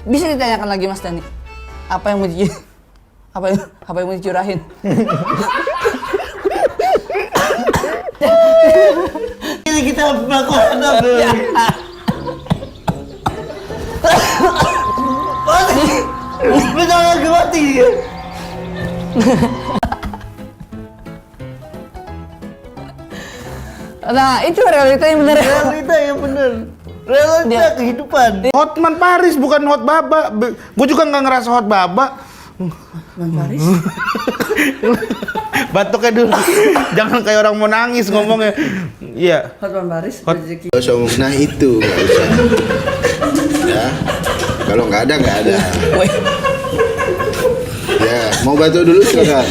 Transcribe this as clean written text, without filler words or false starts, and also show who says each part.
Speaker 1: Bisa ditanyakan lagi Mas Dani. Apa yang mau apa yang mau dicurahin?
Speaker 2: Ini kita melakukan apa? Betul lagi mati dia.
Speaker 1: Nah, itu realita yang benar.
Speaker 2: Realita yang benar. Realita kehidupan.
Speaker 3: Hotman Paris bukan Hot Baba. Gue juga nggak ngerasa Hot Baba.
Speaker 1: Bang Faris.
Speaker 3: Batuknya dulu. Jangan kayak orang mau nangis ngomongnya. Iya.
Speaker 1: Hotman Paris.
Speaker 3: Hot-
Speaker 4: Gak usah ngomong, nah itu nggak usah. Ya, kalau nggak ada nggak ada.
Speaker 1: Woi.
Speaker 4: Ya, mau batuk dulu silakan.